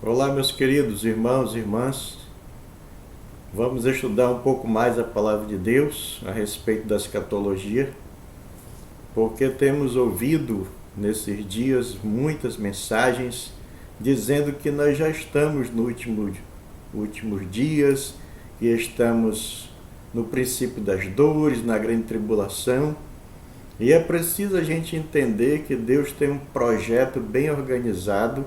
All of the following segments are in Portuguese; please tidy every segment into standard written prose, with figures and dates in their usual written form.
Olá, meus queridos irmãos e irmãs. Vamos estudar um pouco mais a palavra de Deus a respeito da escatologia, porque temos ouvido nesses dias muitas mensagens dizendo que nós já estamos no últimos dias, que estamos no princípio das dores, na grande tribulação. E é preciso a gente entender que Deus tem um projeto bem organizado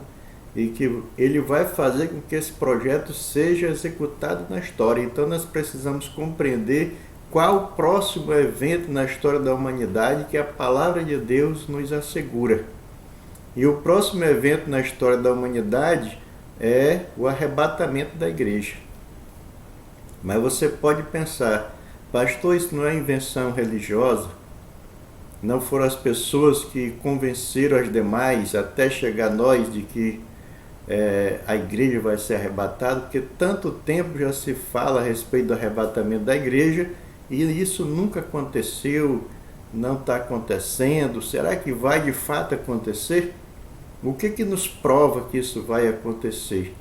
e que Ele vai fazer com que esse projeto seja executado na história. Então nós precisamos compreender qual o próximo evento na história da humanidade que a palavra de Deus nos assegura. E o próximo evento na história da humanidade é o arrebatamento da igreja. Mas você pode pensar, pastor, isso não é invenção religiosa? Não foram as pessoas que convenceram as demais até chegar a nós de que a igreja vai ser arrebatada? Porque tanto tempo já se fala a respeito do arrebatamento da igreja e isso nunca aconteceu, não está acontecendo. Será que vai de fato acontecer? O que nos prova que isso vai acontecer?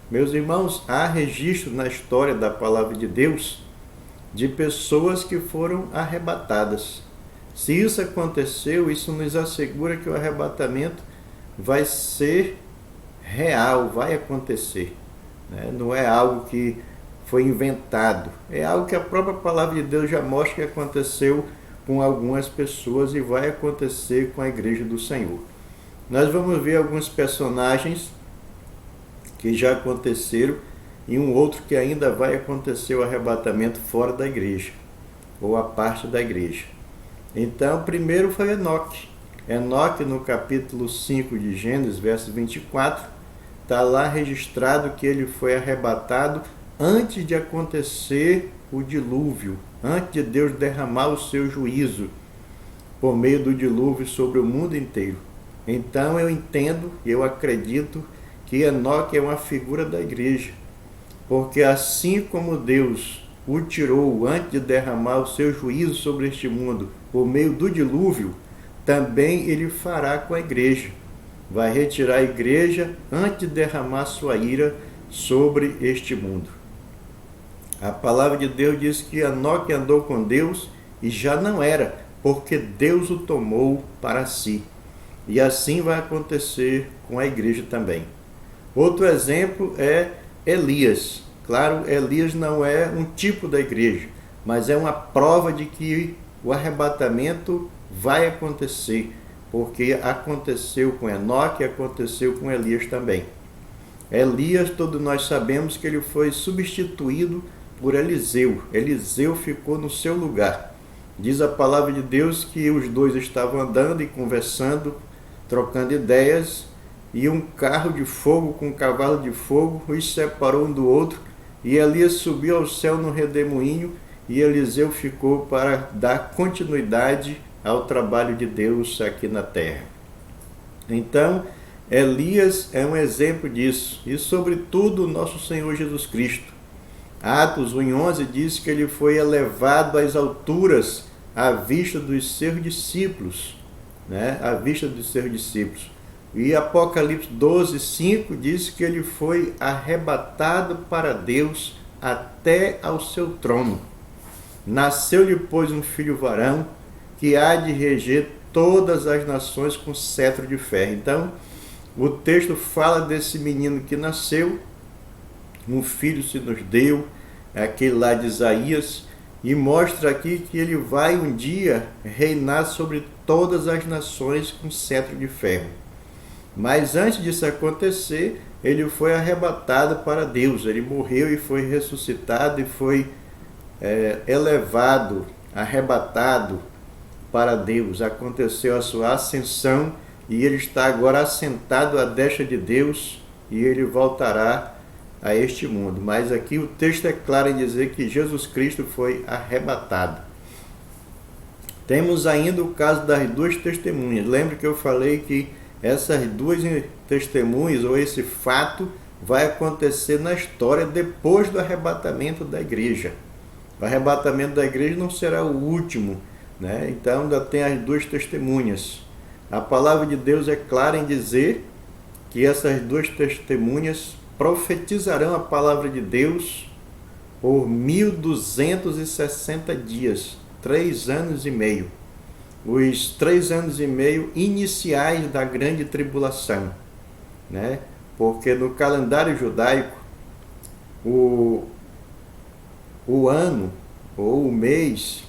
Meus irmãos, há registro na história da palavra de Deus de pessoas que foram arrebatadas. Se isso aconteceu, isso nos assegura que o arrebatamento vai ser real, vai acontecer. Não é algo que foi inventado, é algo que a própria palavra de Deus já mostra que aconteceu com algumas pessoas e vai acontecer com a igreja do Senhor. Nós vamos ver alguns personagens que já aconteceram e um outro que ainda vai acontecer, o arrebatamento fora da igreja, ou a parte da igreja. Então, primeiro foi Enoque. Enoque, no capítulo 5 de Gênesis, verso 24, está lá registrado que ele foi arrebatado antes de acontecer o dilúvio, antes de Deus derramar o seu juízo por meio do dilúvio sobre o mundo inteiro. Então eu entendo, eu acredito que Enoque é uma figura da igreja, porque assim como Deus o tirou antes de derramar o seu juízo sobre este mundo por meio do dilúvio, também ele fará com a igreja. Vai retirar a igreja antes de derramar sua ira sobre este mundo. A palavra de Deus diz que Enoque andou com Deus e já não era, porque Deus o tomou para si. E assim vai acontecer com a igreja também. Outro exemplo é Elias. Claro, Elias não é um tipo da igreja, mas é uma prova de que o arrebatamento vai acontecer, porque aconteceu com Enoque e aconteceu com Elias também. Elias, todos nós sabemos que ele foi substituído por Eliseu. Eliseu ficou no seu lugar. Diz a palavra de Deus que os dois estavam andando e conversando, trocando ideias, e um carro de fogo com um cavalo de fogo os separou um do outro, e Elias subiu ao céu no redemoinho, e Eliseu ficou para dar continuidade ao trabalho de Deus aqui na terra. Então, Elias é um exemplo disso, e sobretudo o nosso Senhor Jesus Cristo. Atos 1:11 diz que ele foi elevado às alturas à vista dos seus discípulos, à vista dos seus discípulos. E Apocalipse 12:5 diz que ele foi arrebatado para Deus até ao seu trono. Nasceu-lhe, pois, um filho varão, que há de reger todas as nações com cetro de ferro. Então, o texto fala desse menino que nasceu, um filho se nos deu, aquele lá de Isaías, e mostra aqui que ele vai um dia reinar sobre todas as nações com cetro de ferro. Mas antes disso acontecer, ele foi arrebatado para Deus. Ele morreu e foi ressuscitado e foi elevado, arrebatado para Deus. Aconteceu a sua ascensão e ele está agora assentado à destra de Deus e ele voltará a este mundo. Mas aqui o texto é claro em dizer que Jesus Cristo foi arrebatado. Temos ainda o caso das duas testemunhas. Lembra que eu falei que essas duas testemunhas, ou esse fato, vai acontecer na história depois do arrebatamento da igreja. O arrebatamento da igreja não será o último, Então ainda tem as duas testemunhas. A palavra de Deus é clara em dizer que essas duas testemunhas profetizarão a palavra de Deus por 1260 dias, 3 anos e meio. Os 3 anos e meio iniciais da grande tribulação, né? Porque no calendário judaico, o ano ou o mês,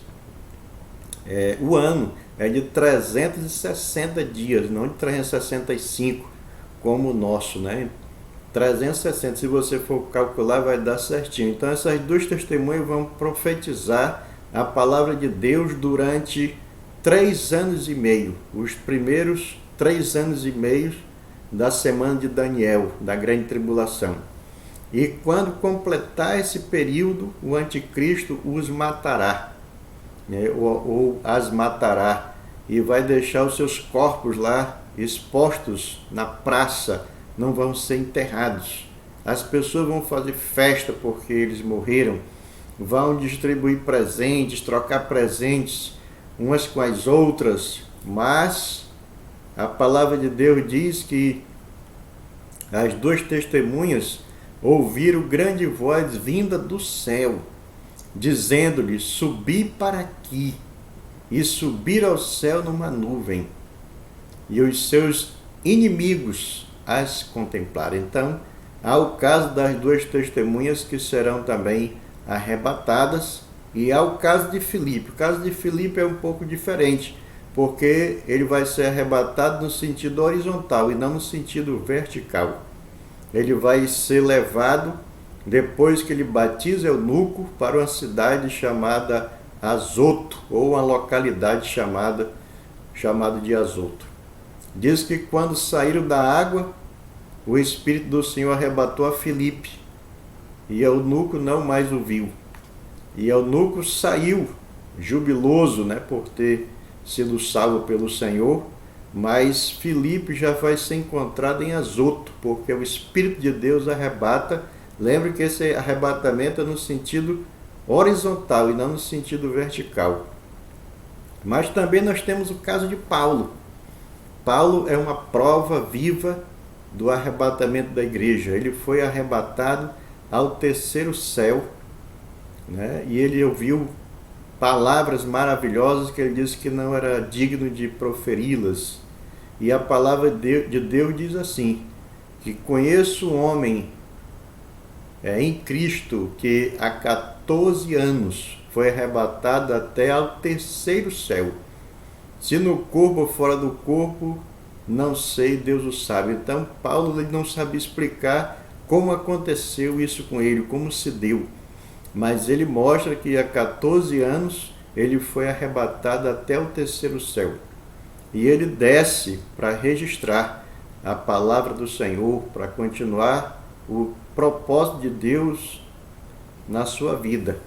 o ano é de 360 dias, não de 365 como o nosso, né? 360, se você for calcular, vai dar certinho. Então essas duas testemunhas vão profetizar a palavra de Deus durante 3 anos e meio, os primeiros 3 anos e meio da semana de Daniel, da grande tribulação. E quando completar esse período, o anticristo os matará, né? ou as matará, e vai deixar os seus corpos lá expostos na praça, não vão ser enterrados. As pessoas vão fazer festa porque eles morreram, vão distribuir presentes, trocar presentes umas com as outras, mas a palavra de Deus diz que as duas testemunhas ouviram grande voz vinda do céu, dizendo-lhe: subi para aqui, e subir ao céu numa nuvem, e os seus inimigos as contemplaram. Então, há o caso das duas testemunhas que serão também arrebatadas, e há o caso de Filipe. O caso de Filipe é um pouco diferente, porque ele vai ser arrebatado no sentido horizontal e não no sentido vertical. Ele vai ser levado, depois que ele batiza eunuco, para uma cidade chamada Azoto, ou uma localidade chamada de Azoto. Diz que quando saíram da água, o Espírito do Senhor arrebatou a Filipe, e eunuco não mais o viu. E eunuco saiu jubiloso, né, por ter sido salvo pelo Senhor, mas Filipe já vai ser encontrado em Azoto, porque o Espírito de Deus arrebata. Lembre que esse arrebatamento é no sentido horizontal e não no sentido vertical. Mas também nós temos o caso de Paulo. Paulo é uma prova viva do arrebatamento da igreja. Ele foi arrebatado ao terceiro céu, né? E ele ouviu palavras maravilhosas que ele disse que não era digno de proferi-las. E a palavra de Deus diz assim, que conheço um homem em Cristo que há 14 anos foi arrebatado até ao terceiro céu. Se no corpo ou fora do corpo, não sei, Deus o sabe. Então Paulo ele não sabe explicar como aconteceu isso com ele, como se deu. Mas ele mostra que há 14 anos ele foi arrebatado até o terceiro céu. E ele desce para registrar a palavra do Senhor, para continuar o propósito de Deus na sua vida.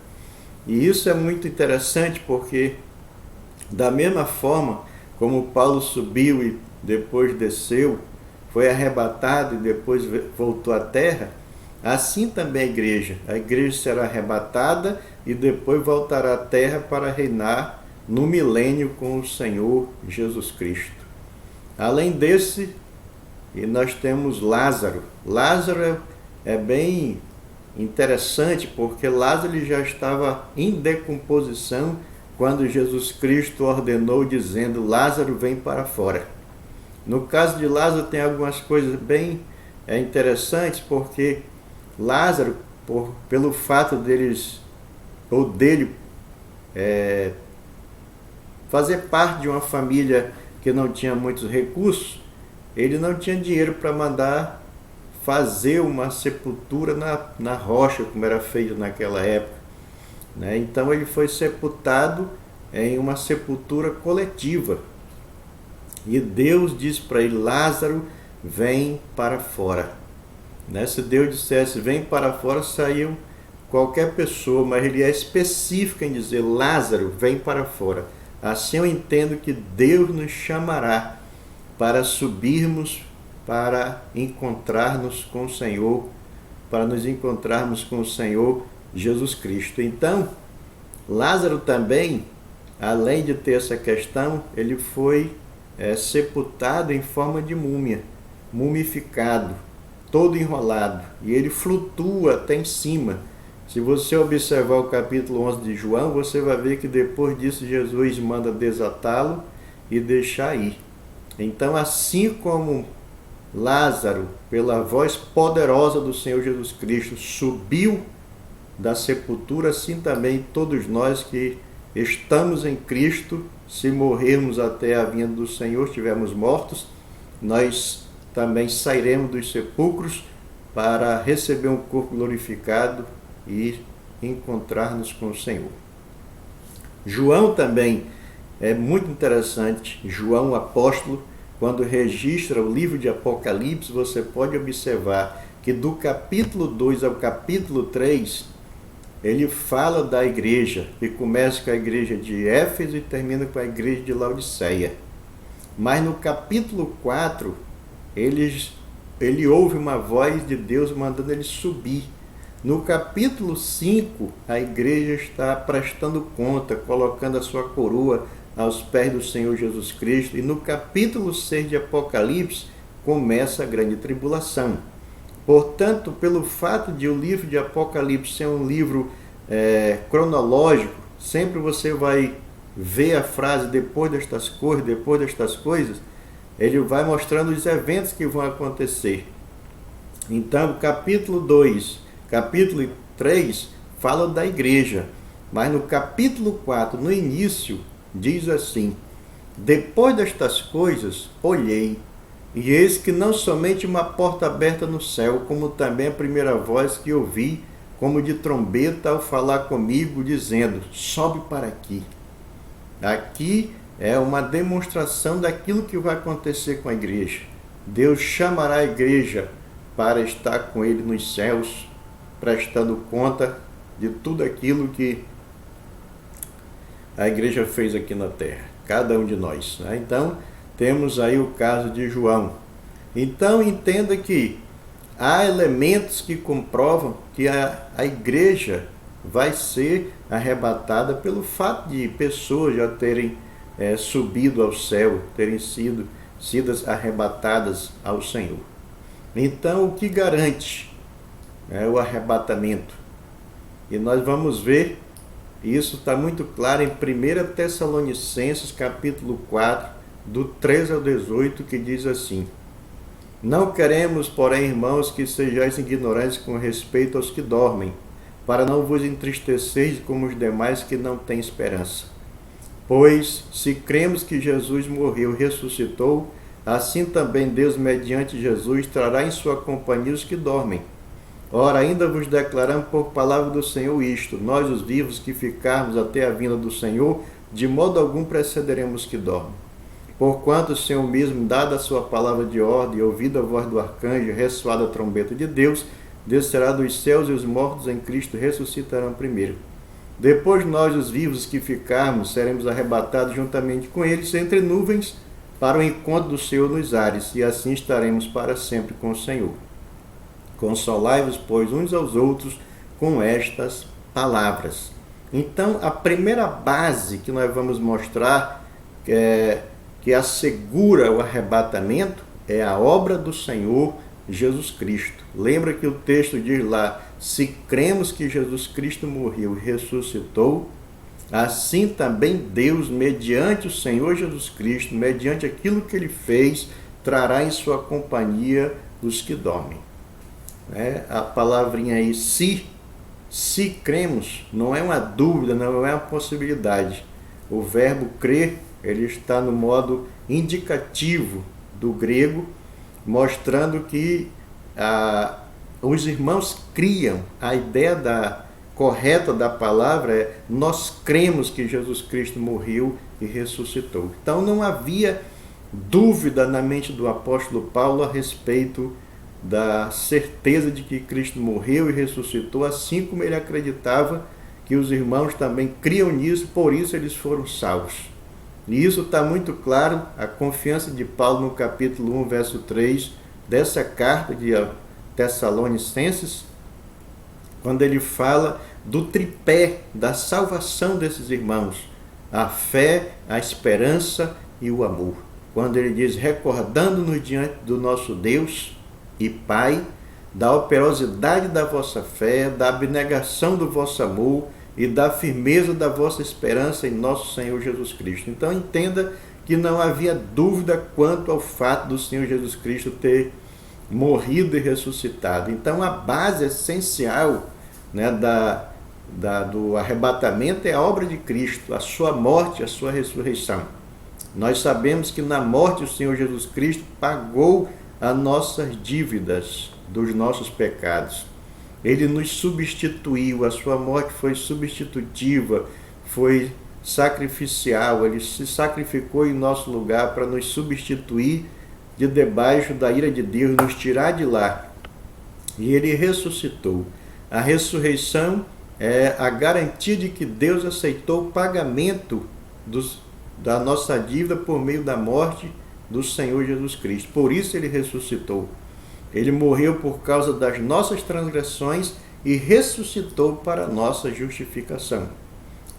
E isso é muito interessante porque, da mesma forma como Paulo subiu e depois desceu, foi arrebatado e depois voltou à terra, assim também a igreja. A igreja será arrebatada e depois voltará à terra para reinar no milênio com o Senhor Jesus Cristo. Além desse, e nós temos Lázaro. Lázaro é bem interessante porque Lázaro já estava em decomposição quando Jesus Cristo ordenou dizendo: Lázaro, vem para fora. No caso de Lázaro tem algumas coisas bem interessantes, porque Lázaro, pelo fato dele fazer parte de uma família que não tinha muitos recursos, ele não tinha dinheiro para mandar fazer uma sepultura na rocha, como era feito naquela época, né? Então ele foi sepultado em uma sepultura coletiva. E Deus disse para ele: Lázaro, vem para fora. Né? Se Deus dissesse vem para fora, saiu qualquer pessoa, mas ele é específico em dizer: Lázaro, vem para fora. Assim eu entendo que Deus nos chamará para subirmos, para encontrar-nos com o Senhor, para nos encontrarmos com o Senhor Jesus Cristo. Então, Lázaro também, além de ter essa questão, ele foi sepultado em forma de múmia, mumificado. todo enrolado, e ele flutua até em cima. Se você observar o capítulo 11 de João, você vai ver que depois disso Jesus manda desatá-lo e deixar ir. Então, assim como Lázaro, pela voz poderosa do Senhor Jesus Cristo, subiu da sepultura, assim também todos nós que estamos em Cristo, se morrermos até a vinda do Senhor, estivermos mortos, nós também sairemos dos sepulcros para receber um corpo glorificado e encontrar-nos com o Senhor. João também é muito interessante. João, o apóstolo, quando registra o livro de Apocalipse, você pode observar que do capítulo 2 ao capítulo 3, ele fala da igreja, que começa com a igreja de Éfeso e termina com a igreja de Laodiceia. Mas no capítulo 4, ele ouve uma voz de Deus mandando ele subir. No capítulo 5, a igreja está prestando conta, colocando a sua coroa aos pés do Senhor Jesus Cristo. E no capítulo 6 de Apocalipse, começa a grande tribulação. Portanto, pelo fato de o livro de Apocalipse ser um livro cronológico, sempre você vai ver a frase depois destas coisas, ele vai mostrando os eventos que vão acontecer. Então, capítulo 2, capítulo 3 fala da igreja, mas no capítulo 4, no início, diz assim: depois destas coisas, olhei, e eis que não somente uma porta aberta no céu, como também a primeira voz que ouvi, como de trombeta, ao falar comigo, dizendo: sobe para aqui. Aqui é uma demonstração daquilo que vai acontecer com a igreja. Deus chamará a igreja para estar com ele nos céus, prestando conta de tudo aquilo que a igreja fez aqui na terra, cada um de nós, né? Então, temos aí o caso de João. Então, entenda que há elementos que comprovam que a igreja vai ser arrebatada pelo fato de pessoas já terem subido ao céu, terem sido arrebatadas ao Senhor. Então, o que garante o arrebatamento? E nós vamos ver, isso está muito claro em 1 Tessalonicenses, capítulo 4, do 13 ao 18, que diz assim: não queremos, porém, irmãos, que sejais ignorantes com respeito aos que dormem, para não vos entristeceis como os demais que não têm esperança. Pois, se cremos que Jesus morreu e ressuscitou, assim também Deus, mediante Jesus, trará em sua companhia os que dormem. Ora, ainda vos declaramos por palavra do Senhor isto: nós, os vivos, que ficarmos até a vinda do Senhor, de modo algum precederemos os que dormem. Porquanto o Senhor mesmo, dada a sua palavra de ordem, ouvida a voz do arcanjo, ressoada a trombeta de Deus, descerá dos céus, e os mortos em Cristo ressuscitarão primeiro. Depois nós, os vivos que ficarmos, seremos arrebatados juntamente com eles entre nuvens, para o encontro do Senhor nos ares, e assim estaremos para sempre com o Senhor. Consolai-vos, pois, uns aos outros com estas palavras. Então, a primeira base que nós vamos mostrar, que assegura o arrebatamento, é a obra do Senhor Jesus Cristo. Lembra que o texto diz lá: se cremos que Jesus Cristo morreu e ressuscitou, assim também Deus, mediante o Senhor Jesus Cristo, mediante aquilo que ele fez, trará em sua companhia os que dormem. A palavrinha aí, se cremos, não é uma dúvida, não é uma possibilidade. O verbo crer, ele está no modo indicativo do grego, mostrando que os irmãos criam. A ideia correta da palavra é: nós cremos que Jesus Cristo morreu e ressuscitou. Então não havia dúvida na mente do apóstolo Paulo a respeito da certeza de que Cristo morreu e ressuscitou, assim como ele acreditava que os irmãos também criam nisso, por isso eles foram salvos. E isso está muito claro, a confiança de Paulo no capítulo 1, verso 3, dessa carta de Tessalonicenses, quando ele fala do tripé da salvação desses irmãos: a fé, a esperança e o amor. Quando ele diz: recordando-nos diante do nosso Deus e Pai da operosidade da vossa fé, da abnegação do vosso amor e da firmeza da vossa esperança em nosso Senhor Jesus Cristo. Então entenda que não havia dúvida quanto ao fato do Senhor Jesus Cristo ter morrido e ressuscitado. Então a base essencial, né, do arrebatamento é a obra de Cristo, a sua morte, a sua ressurreição. Nós sabemos que na morte o Senhor Jesus Cristo pagou as nossas dívidas dos nossos pecados. Ele nos substituiu, a sua morte foi substitutiva, foi sacrificial, ele se sacrificou em nosso lugar para nos substituir de debaixo da ira de Deus, nos tirar de lá. E ele ressuscitou. A ressurreição é a garantia de que Deus aceitou o pagamento da nossa dívida por meio da morte do Senhor Jesus Cristo. Por isso ele ressuscitou. Ele morreu por causa das nossas transgressões e ressuscitou para a nossa justificação.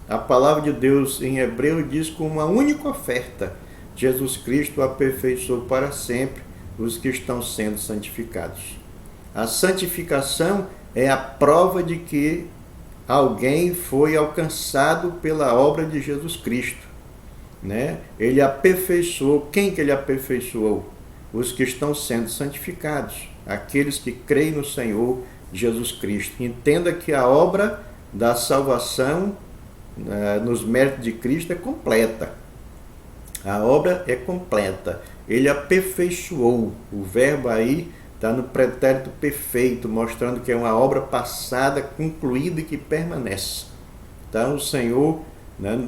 A palavra de Deus em Hebreu diz com uma única oferta, Jesus Cristo aperfeiçoou para sempre os que estão sendo santificados. A santificação é a prova de que alguém foi alcançado pela obra de Jesus Cristo, né? Ele aperfeiçoou. Quem que ele aperfeiçoou? Os que estão sendo santificados, aqueles que creem no Senhor Jesus Cristo. Entenda que a obra da salvação nos méritos de Cristo é completa. A obra é completa. Ele aperfeiçoou. O verbo aí está no pretérito perfeito, mostrando que é uma obra passada, concluída e que permanece. Então o Senhor, né,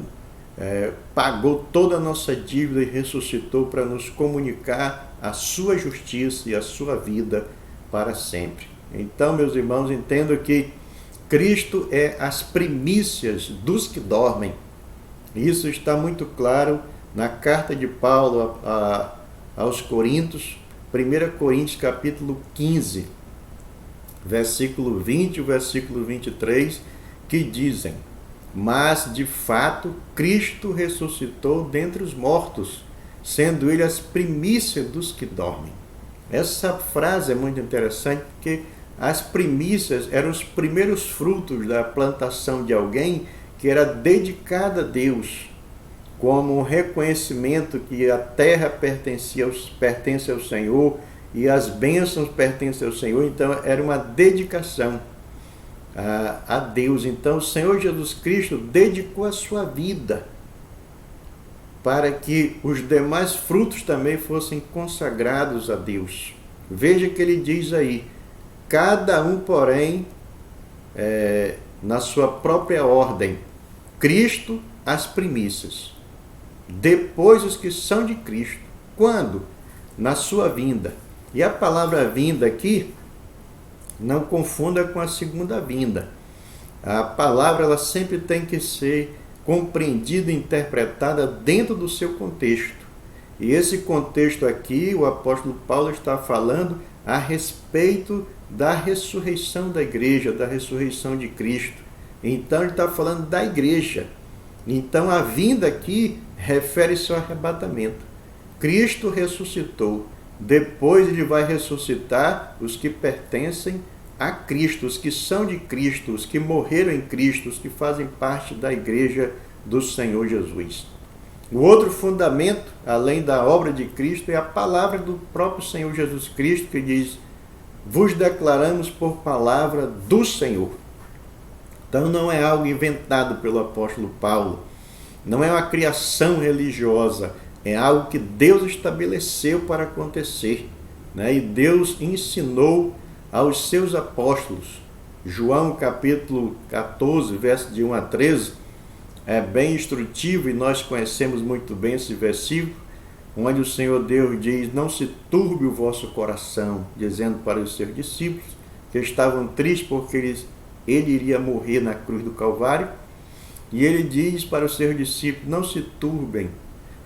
pagou toda a nossa dívida e ressuscitou para nos comunicar a sua justiça e a sua vida para sempre. Então, meus irmãos, entendo que Cristo é as primícias dos que dormem. Isso está muito claro na carta de Paulo aos Coríntios, 1 Coríntios capítulo 15, versículo 20 e versículo 23, que dizem: mas, de fato, Cristo ressuscitou dentre os mortos, sendo ele as primícias dos que dormem. Essa frase é muito interessante porque as primícias eram os primeiros frutos da plantação de alguém que era dedicada a Deus, como um reconhecimento que a terra pertence ao Senhor e as bênçãos pertencem ao Senhor. Então era uma dedicação a Deus. Então o Senhor Jesus Cristo dedicou a sua vida para que os demais frutos também fossem consagrados a Deus. Veja que ele diz aí: cada um, porém, na sua própria ordem, Cristo as primícias, depois os que são de Cristo. Quando? Na sua vinda. E a palavra vinda aqui, não confunda com a segunda vinda. A palavra ela sempre tem que ser compreendida e interpretada dentro do seu contexto. E esse contexto aqui, o apóstolo Paulo está falando a respeito da ressurreição da igreja, da ressurreição de Cristo. Então ele está falando da igreja. Então a vinda aqui refere-se ao arrebatamento. Cristo ressuscitou. Depois ele vai ressuscitar os que pertencem a Cristo, os que são de Cristo, os que morreram em Cristo, os que fazem parte da igreja do Senhor Jesus. O outro fundamento, além da obra de Cristo, é a palavra do próprio Senhor Jesus Cristo, que diz: vos declaramos por palavra do Senhor. Então não é algo inventado pelo apóstolo Paulo, não é uma criação religiosa, é algo que Deus estabeleceu para acontecer, né? E Deus ensinou aos seus apóstolos. João capítulo 14, verso de 1 a 13, é bem instrutivo e nós conhecemos muito bem esse versículo, onde o Senhor Deus diz: não se turbe o vosso coração, dizendo para os seus discípulos que estavam tristes porque ele iria morrer na cruz do Calvário. E ele diz para os seus discípulos: não se turbem,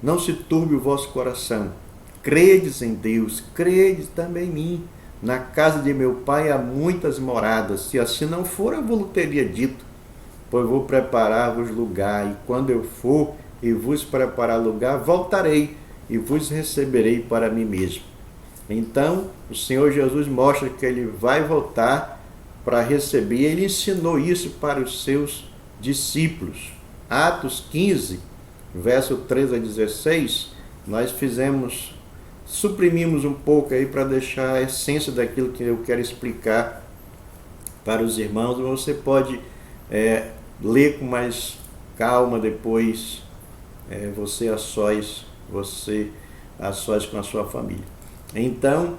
não se turbe o vosso coração, credes em Deus, credes também em mim. Na casa de meu pai há muitas moradas, se assim não for, eu vos teria dito, pois vou preparar-vos lugar, e quando eu for e vos preparar lugar, voltarei e vos receberei para mim mesmo. Então, o Senhor Jesus mostra que ele vai voltar para receber. Ele ensinou isso para os seus discípulos. Atos 15, verso 13 a 16, nós suprimimos um pouco aí para deixar a essência daquilo que eu quero explicar para os irmãos. Você pode ler com mais calma depois, você a sós com a sua família. Então,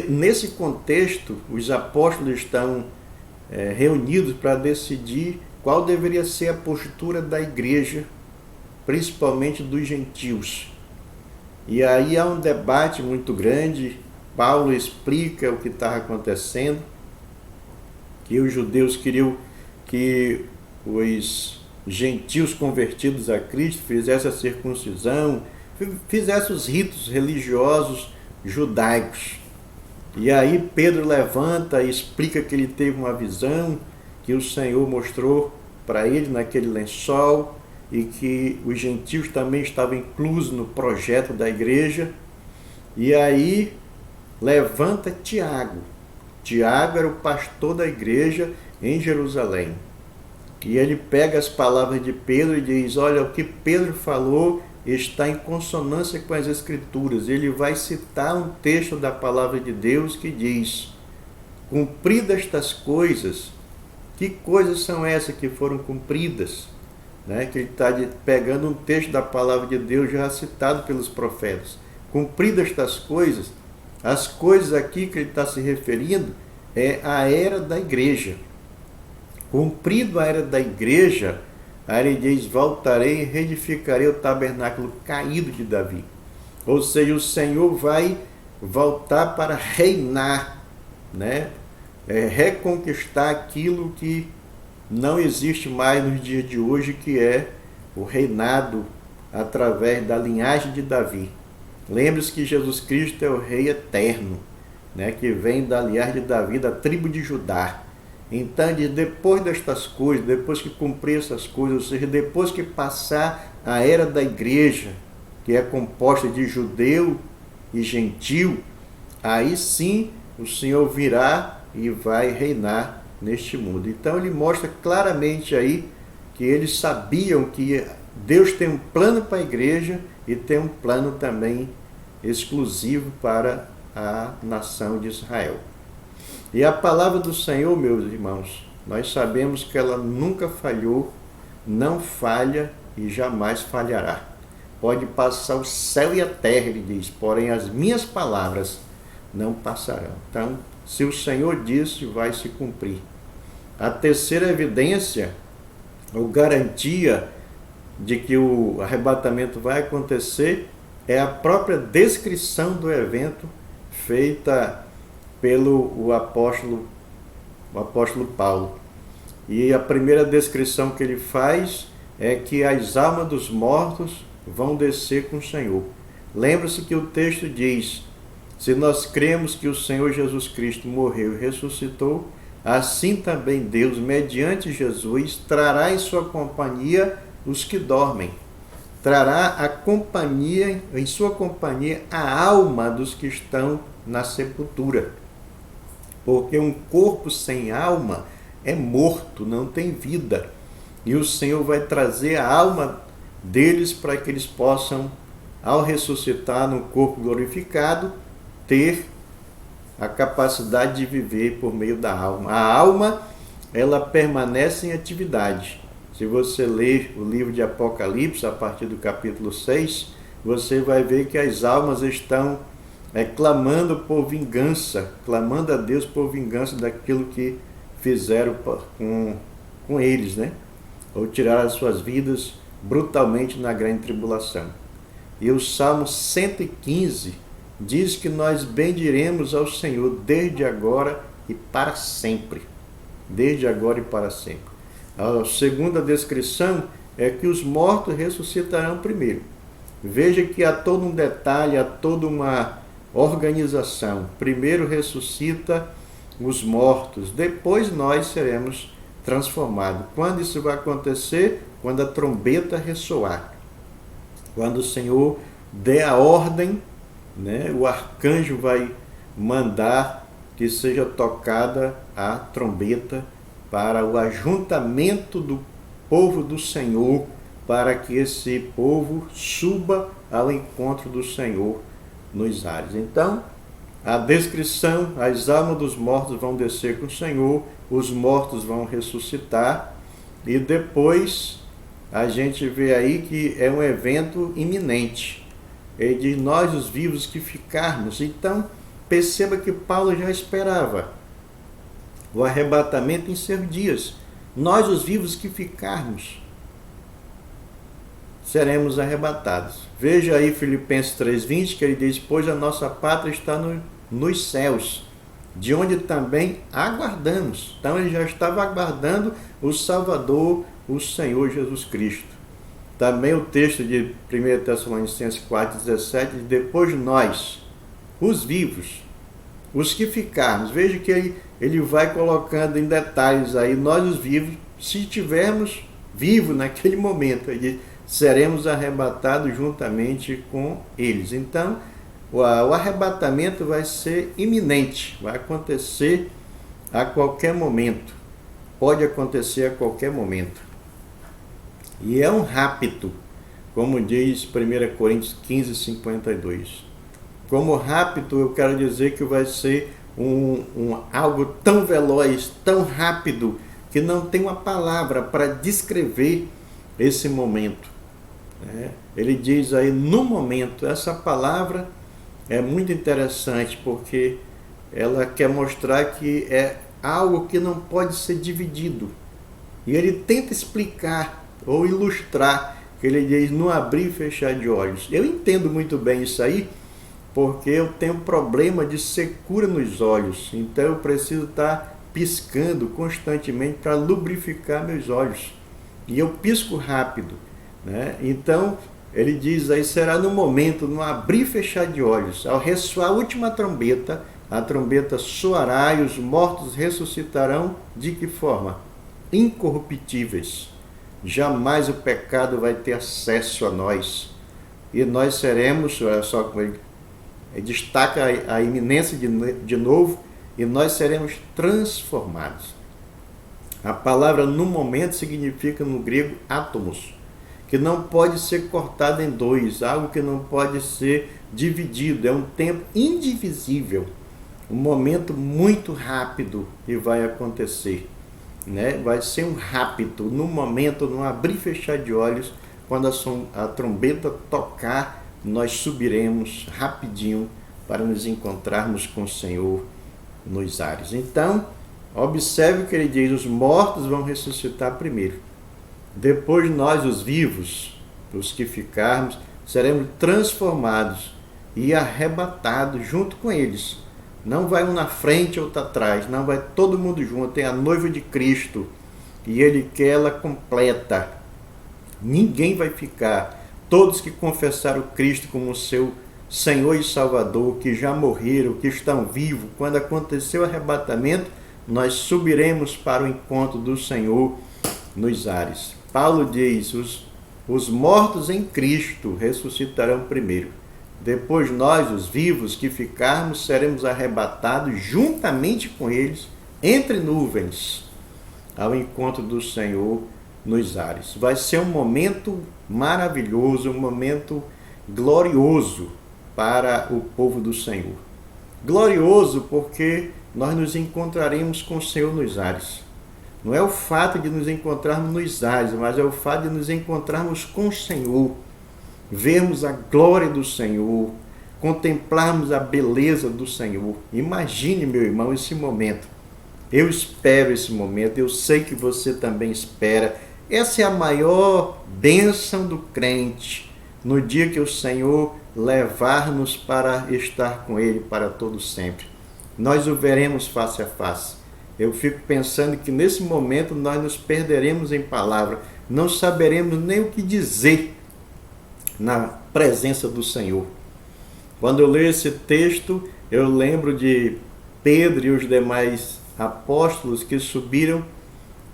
nesse contexto, os apóstolos estão reunidos para decidir qual deveria ser a postura da igreja, principalmente dos gentios. E aí há um debate muito grande. Paulo explica o que estava acontecendo, que os judeus queriam que os gentios convertidos a Cristo fizessem a circuncisão, fizessem os ritos religiosos judaicos. E aí Pedro levanta e explica que ele teve uma visão que o Senhor mostrou para ele naquele lençol e que os gentios também estavam inclusos no projeto da igreja. E aí levanta Tiago. Tiago era o pastor da igreja em Jerusalém. E ele pega as palavras de Pedro e diz: olha, o que Pedro falou está em consonância com as Escrituras. Ele vai citar um texto da palavra de Deus que diz: cumpridas estas coisas. Que coisas são essas que foram cumpridas? Que ele está pegando um texto da palavra de Deus já citado pelos profetas. Cumpridas estas coisas, as coisas aqui que ele está se referindo é a era da igreja. Cumprido a era da igreja, aí ele diz: voltarei e reedificarei o tabernáculo caído de Davi. Ou seja, o Senhor vai voltar para reinar, reconquistar aquilo que não existe mais nos dias de hoje, que é o reinado através da linhagem de Davi. Lembre-se que Jesus Cristo é o Rei eterno, que vem da linhagem de Davi, da tribo de Judá. Então, depois destas coisas, depois que cumprir essas coisas, ou seja, depois que passar a era da igreja, que é composta de judeu e gentil, aí sim o Senhor virá e vai reinar neste mundo. Então ele mostra claramente aí que eles sabiam que Deus tem um plano para a igreja e tem um plano também exclusivo para a nação de Israel. E a palavra do Senhor, meus irmãos, nós sabemos que ela nunca falhou, não falha e jamais falhará. Pode passar o céu e a terra, ele diz, porém as minhas palavras não passarão. Então, se o Senhor disse, vai se cumprir. A terceira evidência, ou garantia de que o arrebatamento vai acontecer, é a própria descrição do evento feita pelo apóstolo Paulo. E a primeira descrição que ele faz é que as almas dos mortos vão descer com o Senhor. Lembra-se que o texto diz: se nós cremos que o Senhor Jesus Cristo morreu e ressuscitou, assim também Deus, mediante Jesus, trará em sua companhia os que dormem. Trará em sua companhia a alma dos que estão na sepultura. Porque um corpo sem alma é morto, não tem vida. E o Senhor vai trazer a alma deles para que eles possam, ao ressuscitar no corpo glorificado, ter a capacidade de viver por meio da alma. A alma, ela permanece em atividade. Se você ler o livro de Apocalipse, a partir do capítulo 6, você vai ver que as almas estão clamando por vingança, clamando a Deus por vingança daquilo que fizeram com eles, ou tiraram as suas vidas brutalmente na grande tribulação. E o Salmo 115 diz que nós bendiremos ao Senhor desde agora e para sempre. Desde agora e para sempre. A segunda descrição é que os mortos ressuscitarão primeiro. Veja que há todo um detalhe, há toda uma organização. Primeiro ressuscita os mortos, depois nós seremos transformados. Quando isso vai acontecer? Quando a trombeta ressoar. Quando o Senhor der a ordem né, o arcanjo vai mandar que seja tocada a trombeta para o ajuntamento do povo do Senhor, para que esse povo suba ao encontro do Senhor nos ares. Então, a descrição: as almas dos mortos vão descer com o Senhor, os mortos vão ressuscitar, e depois a gente vê aí que é um evento iminente. Ele diz: nós os vivos que ficarmos. Então, perceba que Paulo já esperava o arrebatamento em seus dias. Nós os vivos que ficarmos seremos arrebatados. Veja aí Filipenses 3,20, que ele diz: pois a nossa pátria está nos céus, de onde também aguardamos. Então ele já estava aguardando o Salvador, o Senhor Jesus Cristo. Também o texto de 1 Tessalonicenses 4,17, depois nós, os vivos, os que ficarmos. Veja que ele vai colocando em detalhes aí: nós os vivos, se estivermos vivos naquele momento, ele diz, seremos arrebatados juntamente com eles. Então, o arrebatamento vai ser iminente, vai acontecer a qualquer momento, pode acontecer a qualquer momento. E é um rapto, como diz 1 Coríntios 15:52. Como rapto, eu quero dizer que vai ser algo tão veloz, tão rápido, que não tem uma palavra para descrever esse momento. Ele diz aí, no momento. Essa palavra é muito interessante, porque ela quer mostrar que é algo que não pode ser dividido. E ele tenta explicar ou ilustrar, que ele diz: no abrir e fechar de olhos. Eu entendo muito bem isso aí, porque eu tenho problema de secura nos olhos. Então eu preciso estar piscando constantemente para lubrificar meus olhos. E eu pisco rápido, né? Então ele diz aí: será no momento, no abrir e fechar de olhos, ao ressoar a última trombeta, a trombeta soará e os mortos ressuscitarão. De que forma? Incorruptíveis. Jamais o pecado vai ter acesso a nós. E nós seremos, olha só como ele destaca a iminência de novo, e nós seremos transformados. A palavra no momento significa no grego átomos, que não pode ser cortado em dois, algo que não pode ser dividido, é um tempo indivisível, um momento muito rápido que vai acontecer, né? Vai ser um rapto, no momento, no abrir e fechar de olhos, quando a trombeta tocar, nós subiremos rapidinho para nos encontrarmos com o Senhor nos ares. Então, observe o que ele diz: os mortos vão ressuscitar primeiro. Depois nós, os vivos, os que ficarmos, seremos transformados e arrebatados junto com eles. Não vai um na frente, outro atrás, não, vai todo mundo junto. Tem a noiva de Cristo e ele quer ela completa. Ninguém vai ficar. Todos que confessaram Cristo como seu Senhor e Salvador, que já morreram, que estão vivos, quando acontecer o arrebatamento, nós subiremos para o encontro do Senhor nos ares. Paulo diz: os mortos em Cristo ressuscitarão primeiro. Depois nós, os vivos que ficarmos, seremos arrebatados juntamente com eles, entre nuvens, ao encontro do Senhor nos ares. Vai ser um momento maravilhoso, um momento glorioso para o povo do Senhor. Glorioso porque nós nos encontraremos com o Senhor nos ares. Não é o fato de nos encontrarmos nos ares, mas é o fato de nos encontrarmos com o Senhor, vermos a glória do Senhor, contemplarmos a beleza do Senhor. Imagine, meu irmão, esse momento. Eu espero esse momento, eu sei que você também espera. Essa é a maior bênção do crente, no dia que o Senhor levar-nos para estar com Ele para todo sempre. Nós o veremos face a face. Eu fico pensando que nesse momento nós nos perderemos em palavra, não saberemos nem o que dizer na presença do Senhor. Quando eu leio esse texto, eu lembro de Pedro e os demais apóstolos que subiram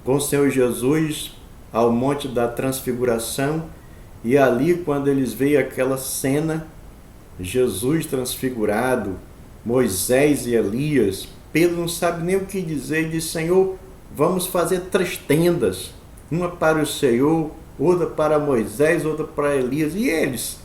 com o Senhor Jesus ao Monte da Transfiguração, e ali, quando eles veem aquela cena, Jesus transfigurado, Moisés e Elias, Pedro não sabe nem o que dizer e diz: Senhor, vamos fazer 3 tendas, uma para o Senhor, outra para Moisés, outra para Elias. E eles?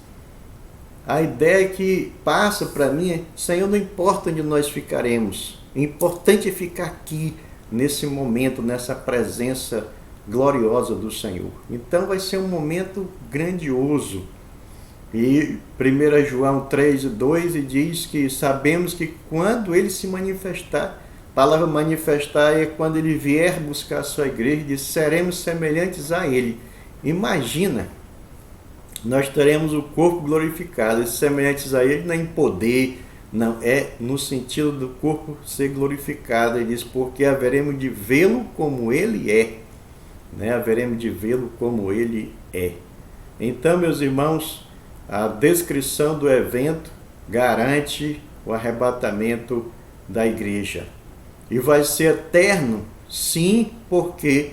A ideia que passa para mim é: Senhor, não importa onde nós ficaremos, o importante é ficar aqui, nesse momento, nessa presença gloriosa do Senhor. Então vai ser um momento grandioso. E 1 João 3:2 diz que sabemos que quando ele se manifestar, a palavra manifestar é quando ele vier buscar a sua igreja, diz: seremos semelhantes a ele. Imagina, nós teremos o corpo glorificado, e semelhantes a ele não é em poder, não, é no sentido do corpo ser glorificado. Ele diz: porque haveremos de vê-lo como ele é, né? Haveremos de vê-lo como ele é. Então, meus irmãos, a descrição do evento garante o arrebatamento da igreja. E vai ser eterno, sim, porque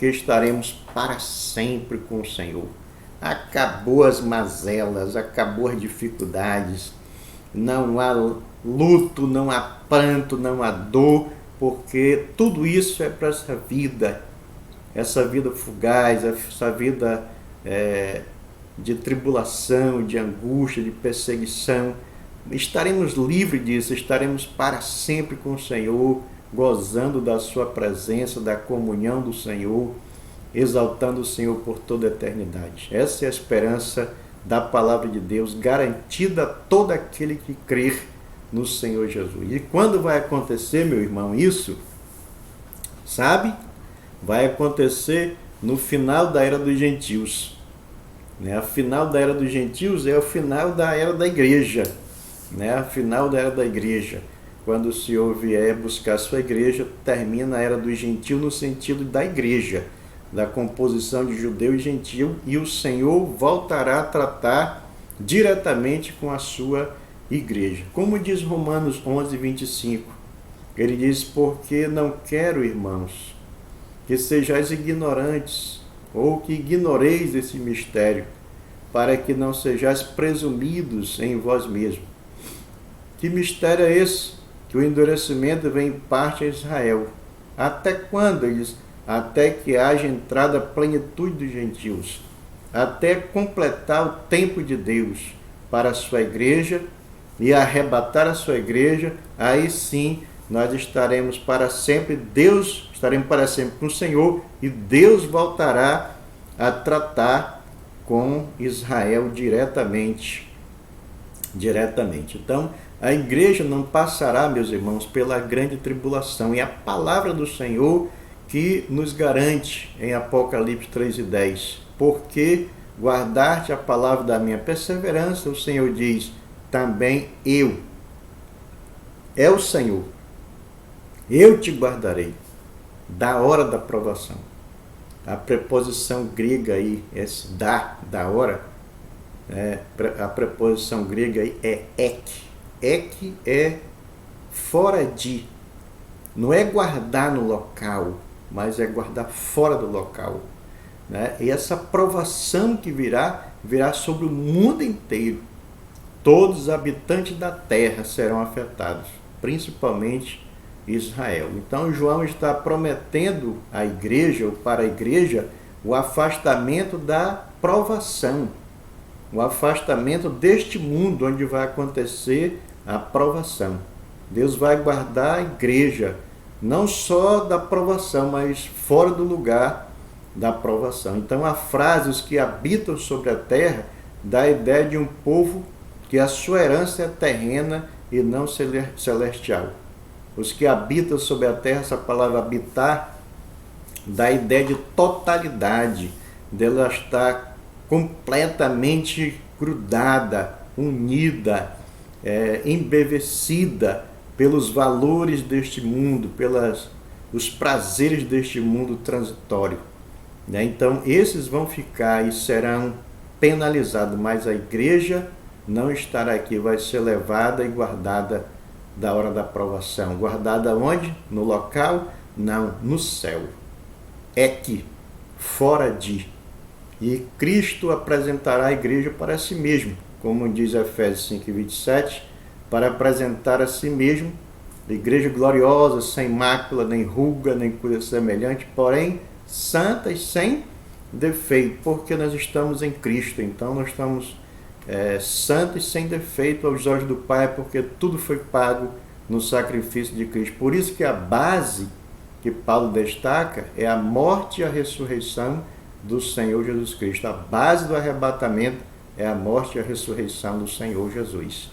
estaremos para sempre com o Senhor. Acabou as mazelas, acabou as dificuldades, não há luto, não há pranto, não há dor, porque tudo isso é para essa vida fugaz, essa vida de tribulação, de angústia, de perseguição. Estaremos livres disso, estaremos para sempre com o Senhor, gozando da sua presença, da comunhão do Senhor, exaltando o Senhor por toda a eternidade. Essa é a esperança da palavra de Deus, garantida a todo aquele que crer no Senhor Jesus. E quando vai acontecer, meu irmão, isso? Sabe? Vai acontecer no final da era dos gentios. A final da era dos gentios é o final da era da igreja. A final da era da igreja. Quando o Senhor vier buscar a sua igreja, termina a era dos gentios no sentido da igreja, da composição de judeu e gentil, e o Senhor voltará a tratar diretamente com a sua igreja. Como diz Romanos 11:25, ele diz: porque não quero, irmãos, que sejais ignorantes, ou que ignoreis esse mistério, para que não sejais presumidos em vós mesmos. Que mistério é esse? Que o endurecimento vem em parte a Israel. Até quando? Ele diz: até que haja entrada a plenitude dos gentios, até completar o tempo de Deus para a sua igreja e arrebatar a sua igreja. Aí sim nós estaremos para sempre, estaremos para sempre com o Senhor, e Deus voltará a tratar com Israel diretamente. Então, a igreja não passará, meus irmãos, pela grande tribulação. E a palavra do Senhor que nos garante em Apocalipse 3:10, porque guardar-te a palavra da minha perseverança, o Senhor diz, também eu, é o Senhor, eu te guardarei da hora da provação. A preposição grega aí, esse da hora, a preposição grega aí é ek. Ek é fora de, não é guardar no local, mas é guardar fora do local. E essa provação que virá sobre o mundo inteiro. Todos os habitantes da terra serão afetados, principalmente Israel. Então João está prometendo à igreja, ou para a igreja, o afastamento da provação, o afastamento deste mundo onde vai acontecer a provação. Deus vai guardar a igreja, não só da provação, mas fora do lugar da provação. Então a frase, os que habitam sobre a terra, dá a ideia de um povo que a sua herança é terrena e não celestial. Os que habitam sobre a terra, essa palavra habitar, dá a ideia de totalidade, dela estar completamente grudada, unida, embevecida pelos valores deste mundo, os prazeres deste mundo transitório. Então, esses vão ficar e serão penalizados, mas a igreja não estará aqui, vai ser levada e guardada da hora da provação. Guardada onde? No local? Não, no céu. Fora de. E Cristo apresentará a igreja para si mesmo. como diz Efésios 5:27, para apresentar a si mesmo igreja gloriosa, sem mácula, nem ruga, nem coisa semelhante, porém santa e sem defeito, porque nós estamos em Cristo. Então nós estamos santos e sem defeito aos olhos do Pai, porque tudo foi pago no sacrifício de Cristo. Por isso que a base que Paulo destaca é a morte e a ressurreição do Senhor Jesus Cristo. A base do arrebatamento é a morte e a ressurreição do Senhor Jesus.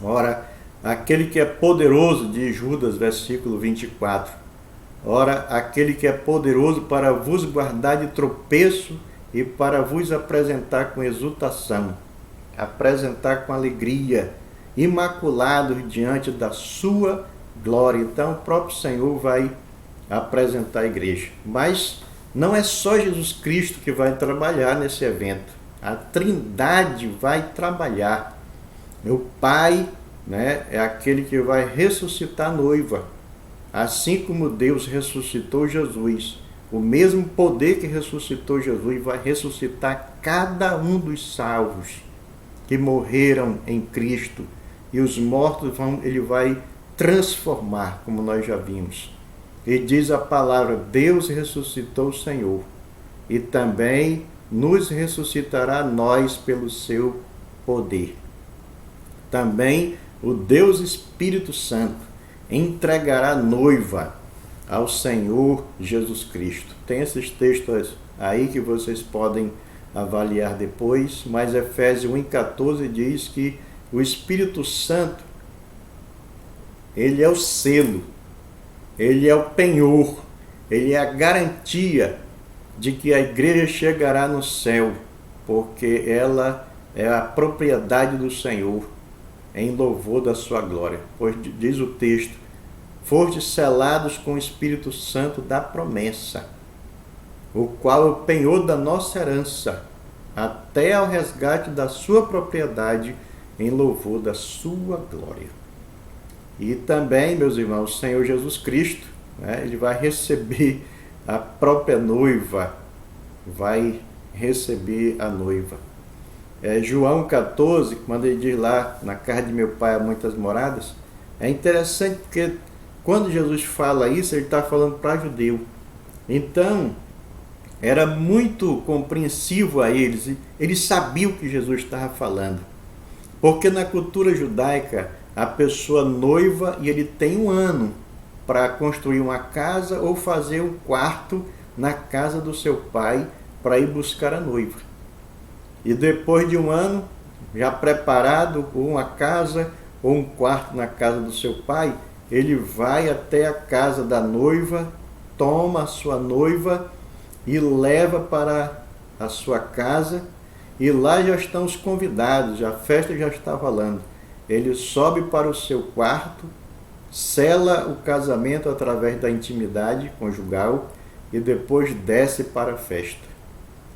Ora, aquele que é poderoso, de Judas, versículo 24, ora, aquele que é poderoso para vos guardar de tropeço e para vos apresentar com exultação, apresentar com alegria, imaculados diante da sua glória. Então, o próprio Senhor vai apresentar a igreja. Mas não é só Jesus Cristo que vai trabalhar nesse evento. A Trindade vai trabalhar. O Pai, é aquele que vai ressuscitar a noiva. Assim como Deus ressuscitou Jesus, o mesmo poder que ressuscitou Jesus vai ressuscitar cada um dos salvos que morreram em Cristo. E os mortos ele vai transformar, como nós já vimos. E diz a palavra, Deus ressuscitou o Senhor. E também nos ressuscitará nós pelo seu poder. Também o Deus Espírito Santo entregará a noiva ao Senhor Jesus Cristo. Tem esses textos aí que vocês podem avaliar depois, mas Efésios 1:14 diz que o Espírito Santo, ele é o selo, ele é o penhor, ele é a garantia de que a igreja chegará no céu, porque ela é a propriedade do Senhor, em louvor da sua glória. Pois diz o texto, fostes selados com o Espírito Santo da promessa, o qual é o penhor da nossa herança, até ao resgate da sua propriedade, em louvor da sua glória. E também, meus irmãos, o Senhor Jesus Cristo, ele vai receber a própria noiva, vai receber a noiva. João 14, quando ele diz lá, na casa de meu pai há muitas moradas, é interessante porque quando Jesus fala isso, ele está falando para judeu. Então, era muito compreensivo a eles, eles sabiam o que Jesus estava falando. Porque na cultura judaica, a pessoa noiva, e ele tem um ano para construir uma casa ou fazer um quarto na casa do seu pai para ir buscar a noiva. E depois de um ano, já preparado com uma casa ou um quarto na casa do seu pai, ele vai até a casa da noiva, toma a sua noiva e leva para a sua casa, e lá já estão os convidados, a festa já está rolando. Ele sobe para o seu quarto, sela o casamento através da intimidade conjugal e depois desce para a festa.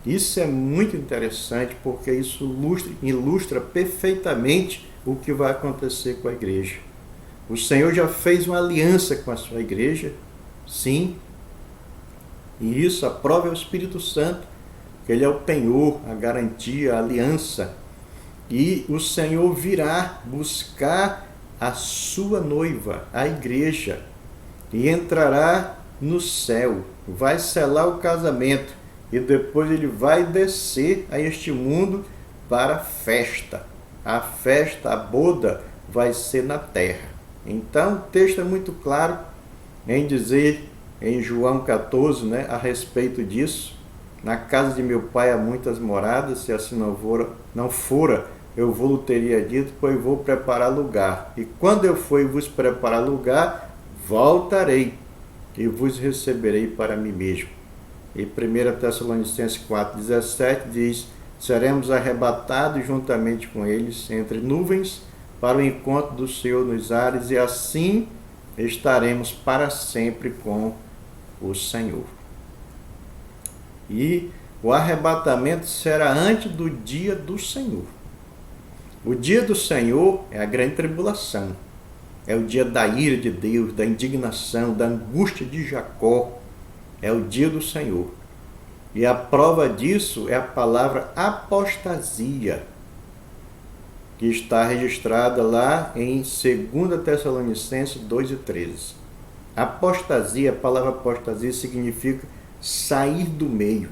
Isso é muito interessante porque isso ilustra perfeitamente o que vai acontecer com a igreja. O Senhor já fez uma aliança com a sua igreja, sim, e isso a prova é o Espírito Santo, que ele é o penhor, a garantia, a aliança. E o Senhor virá buscar a sua noiva, a igreja, e entrará no céu, vai selar o casamento, e depois ele vai descer a este mundo para a festa. A festa, a boda, vai ser na terra. Então, o texto é muito claro em dizer, em João 14, a respeito disso. Na casa de meu pai há muitas moradas, se assim não fora, eu vou teria dito, pois vou preparar lugar. E quando eu for e vos preparar lugar, voltarei e vos receberei para mim mesmo. E 1 Tessalonicenses 4,17 diz, seremos arrebatados juntamente com eles entre nuvens para o encontro do Senhor nos ares, e assim estaremos para sempre com o Senhor. E o arrebatamento será antes do dia do Senhor. O dia do Senhor é a grande tribulação. É o dia da ira de Deus, da indignação, da angústia de Jacó. É o dia do Senhor. E a prova disso é a palavra apostasia. que está registrada lá em 2 Tessalonicenses 2:13. Apostasia, a palavra apostasia significa sair do meio.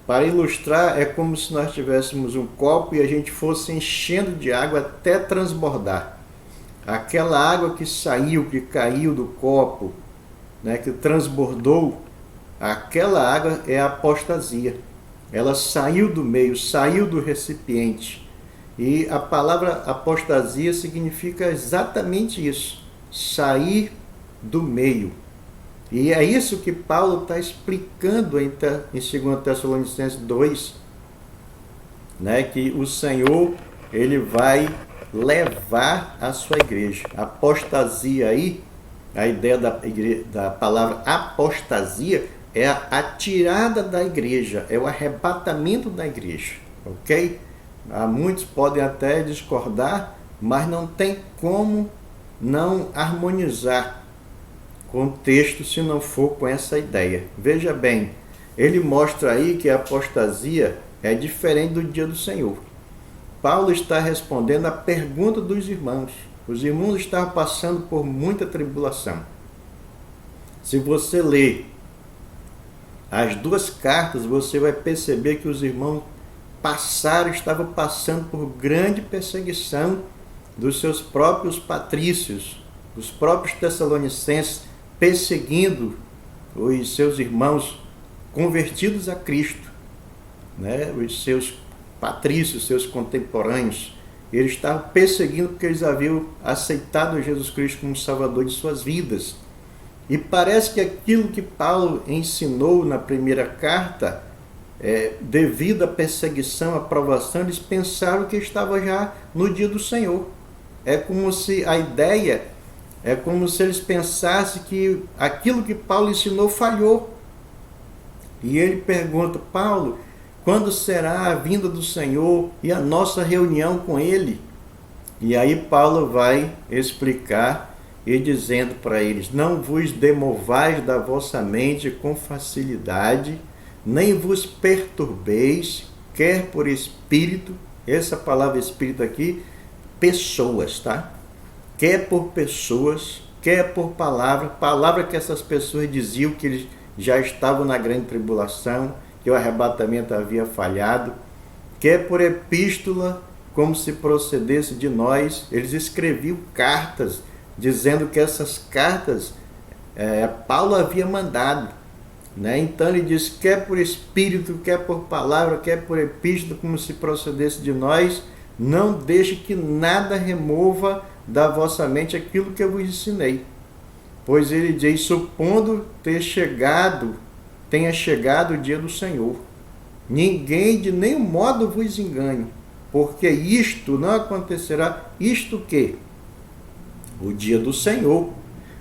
Para ilustrar, é como se nós tivéssemos um copo e a gente fosse enchendo de água até transbordar. Aquela água que saiu, que caiu do copo, né, que transbordou, aquela água é a apostasia. Ela saiu do meio, saiu do recipiente. E a palavra apostasia significa exatamente isso, sair do meio. E é isso que Paulo está explicando em 2 Tessalonicenses 2, né, que o Senhor ele vai levar a sua igreja. Apostasia aí, a ideia da palavra apostasia é a tirada da igreja, é o arrebatamento da igreja, ok? Muitos podem até discordar, mas não tem como não harmonizar com o texto se não for com essa ideia. Veja bem, ele mostra aí que a apostasia é diferente do dia do Senhor. Paulo está respondendo à pergunta dos irmãos. Os irmãos estavam passando por muita tribulação. Se você ler as duas cartas, você vai perceber que os irmãos estavam passando por grande perseguição dos seus próprios patrícios, dos próprios tessalonicenses, perseguindo os seus irmãos convertidos a Cristo, né? Os seus patrícios, seus contemporâneos. Eles estavam perseguindo porque eles haviam aceitado Jesus Cristo como Salvador de suas vidas. E parece que aquilo que Paulo ensinou na primeira carta, devido à perseguição, à provação, eles pensaram que estava já no dia do Senhor. É como se eles pensassem que aquilo que Paulo ensinou falhou. E ele pergunta: Paulo, quando será a vinda do Senhor e a nossa reunião com Ele? E aí Paulo vai explicar e dizendo para eles: não vos demovais da vossa mente com facilidade, nem vos perturbeis, quer por espírito, essa palavra espírito aqui, pessoas, tá? Quer por pessoas, quer por palavra que essas pessoas diziam que eles já estavam na grande tribulação, que o arrebatamento havia falhado, quer por epístola, como se procedesse de nós. Eles escreviam cartas, dizendo que essas cartas Paulo havia mandado, né? Então ele diz: quer por espírito, quer por palavra, quer por epístola, como se procedesse de nós, não deixe que nada remova da vossa mente aquilo que eu vos ensinei. Pois ele diz: supondo tenha chegado o dia do Senhor, ninguém de nenhum modo vos engane, porque isto não acontecerá. Isto que? O dia do Senhor.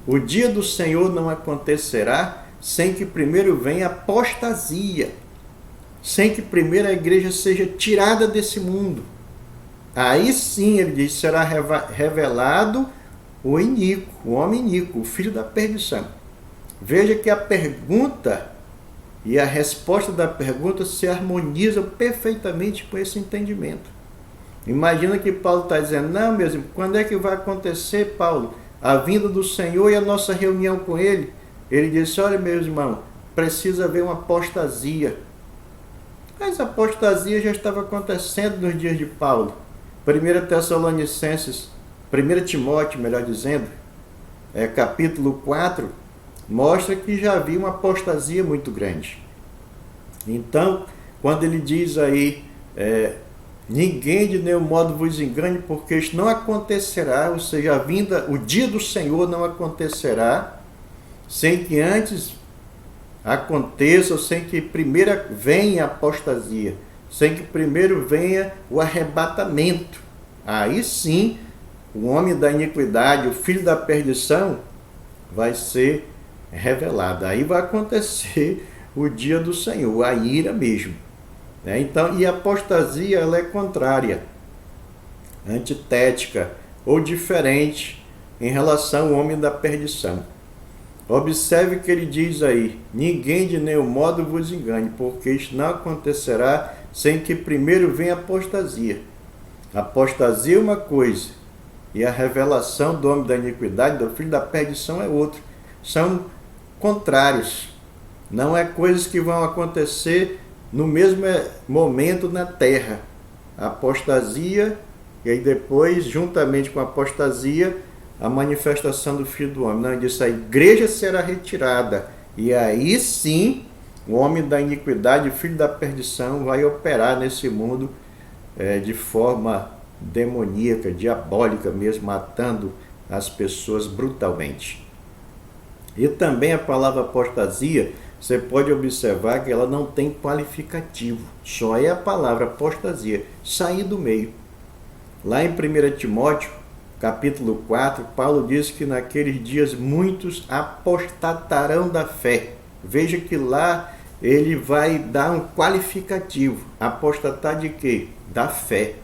O dia do Senhor não acontecerá sem que primeiro venha apostasia, sem que primeiro a igreja seja tirada desse mundo. Aí sim, ele diz, será revelado o iníquo, o homem iníquo, o filho da perdição. Veja que a pergunta e a resposta da pergunta se harmonizam perfeitamente com esse entendimento. Imagina que Paulo está dizendo: não, meus irmãos, quando é que vai acontecer, Paulo, a vinda do Senhor e a nossa reunião com Ele? Ele disse: olha, meus irmãos, precisa haver uma apostasia. Mas a apostasia já estava acontecendo nos dias de Paulo. 1 Tessalonicenses, 1 Timóteo, melhor dizendo, capítulo 4, mostra que já havia uma apostasia muito grande. Então, quando ele diz aí, ninguém de nenhum modo vos engane, porque isso não acontecerá, ou seja, o dia do Senhor não acontecerá sem que antes aconteça, ou sem que primeiro venha a apostasia, sem que primeiro venha o arrebatamento. Aí sim, o homem da iniquidade, o filho da perdição, vai ser revelado. Aí vai acontecer o dia do Senhor, a ira mesmo. Então, e a apostasia, ela é contrária, antitética ou diferente em relação ao homem da perdição. Observe que ele diz aí: ninguém de nenhum modo vos engane, porque isto não acontecerá sem que primeiro venha a apostasia. A apostasia é uma coisa, e a revelação do homem da iniquidade, do filho da perdição, é outra. São contrários. Não é coisas que vão acontecer no mesmo momento na terra. A apostasia, e aí depois, juntamente com a apostasia, a manifestação do Filho do Homem. Não, ele disse, a igreja será retirada. E aí sim, o homem da iniquidade, o filho da perdição, vai operar nesse mundo de forma demoníaca, diabólica mesmo, matando as pessoas brutalmente. E também a palavra apostasia, você pode observar que ela não tem qualificativo. Só é a palavra apostasia, sair do meio. Lá em 1 Timóteo, capítulo 4, Paulo diz que naqueles dias muitos apostatarão da fé. Veja que lá ele vai dar um qualificativo. Apostatar de quê? Da fé.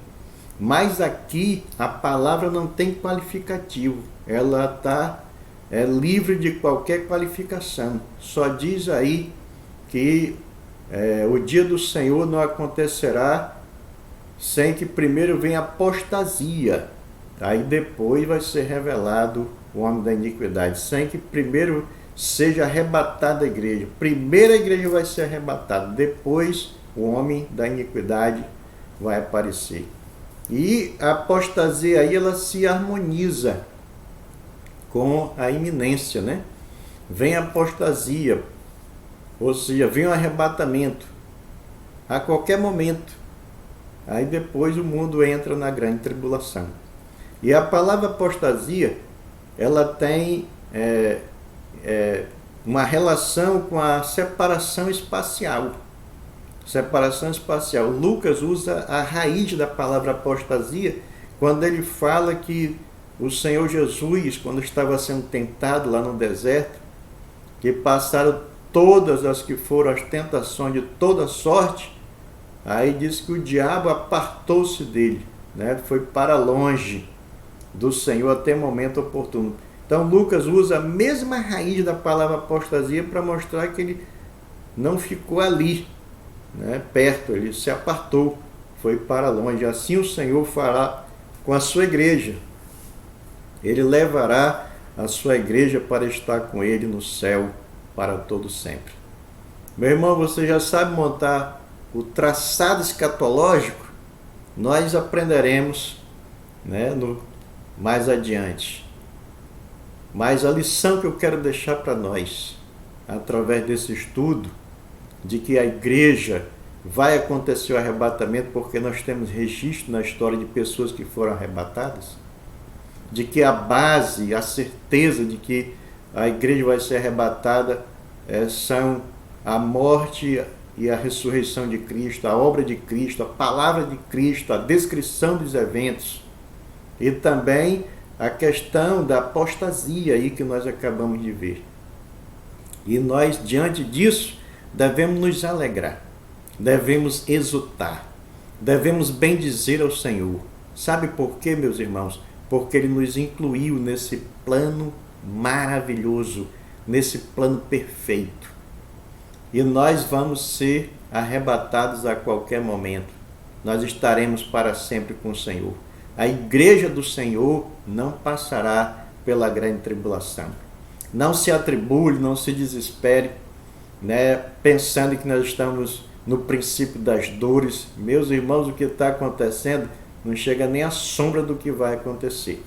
Mas aqui a palavra não tem qualificativo. Ela está livre de qualquer qualificação. Só diz aí que o dia do Senhor não acontecerá sem que primeiro venha apostasia. Aí depois vai ser revelado o homem da iniquidade. Sem que primeiro seja arrebatada a igreja. Primeiro a igreja vai ser arrebatada. Depois o homem da iniquidade vai aparecer. E a apostasia aí ela se harmoniza com a iminência, né? Vem a apostasia, ou seja, vem o arrebatamento a qualquer momento. Aí depois o mundo entra na grande tribulação. E a palavra apostasia, ela tem uma relação com a separação espacial. Separação espacial. Lucas usa a raiz da palavra apostasia quando ele fala que o Senhor Jesus, quando estava sendo tentado lá no deserto, que passaram todas as que foram as tentações de toda sorte, aí diz que o diabo apartou-se dele, né? Foi para longe do Senhor até o momento oportuno. Então Lucas usa a mesma raiz da palavra apostasia para mostrar que ele não ficou ali, né, perto, ele se apartou, foi para longe. Assim o Senhor fará com a sua igreja. Ele levará a sua igreja para estar com ele no céu para todo sempre. Meu irmão, você já sabe montar o traçado escatológico? Nós aprenderemos, né, mais adiante. Mas a lição que eu quero deixar para nós, através desse estudo, de que a igreja vai acontecer o arrebatamento, porque nós temos registro na história de pessoas que foram arrebatadas, de que a base, a certeza de que a igreja vai ser arrebatada são a morte e a ressurreição de Cristo, a obra de Cristo, a palavra de Cristo, a descrição dos eventos e também a questão da apostasia aí que nós acabamos de ver. E nós, diante disso, devemos nos alegrar, devemos exultar, devemos bendizer ao Senhor. Sabe por quê, meus irmãos? Porque Ele nos incluiu nesse plano maravilhoso, nesse plano perfeito. E nós vamos ser arrebatados a qualquer momento. Nós estaremos para sempre com o Senhor. A igreja do Senhor não passará pela grande tribulação. Não se atribule, não se desespere, né, pensando que nós estamos no princípio das dores. Meus irmãos, o que está acontecendo não chega nem à sombra do que vai acontecer.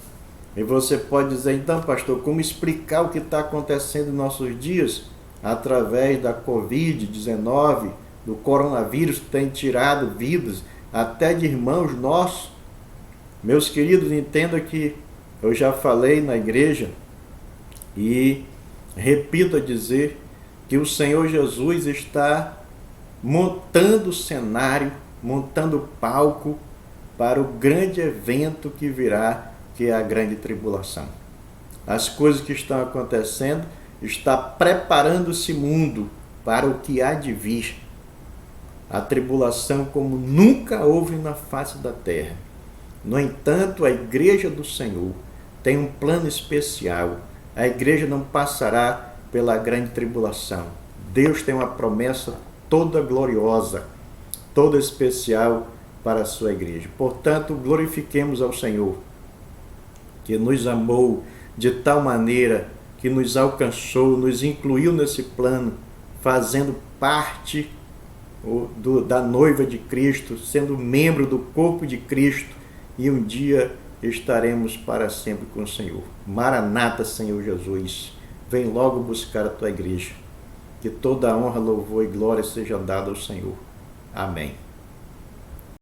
E você pode dizer, então, pastor, como explicar o que está acontecendo em nossos dias através da Covid-19, do coronavírus que tem tirado vidas até de irmãos nossos? Meus queridos, entenda que eu já falei na igreja e repito a dizer que o Senhor Jesus está montando o cenário, montando o palco para o grande evento que virá, que é a grande tribulação. As coisas que estão acontecendo está preparando esse mundo para o que há de vir. A tribulação como nunca houve na face da terra. No entanto, a igreja do Senhor tem um plano especial. A igreja não passará pela grande tribulação. Deus tem uma promessa toda gloriosa, toda especial para a sua igreja. Portanto, glorifiquemos ao Senhor, que nos amou de tal maneira que nos alcançou, nos incluiu nesse plano, fazendo parte da noiva de Cristo, sendo membro do corpo de Cristo, e um dia estaremos para sempre com o Senhor. Maranata, Senhor Jesus, vem logo buscar a tua igreja. Que toda a honra, louvor e glória seja dada ao Senhor. Amém.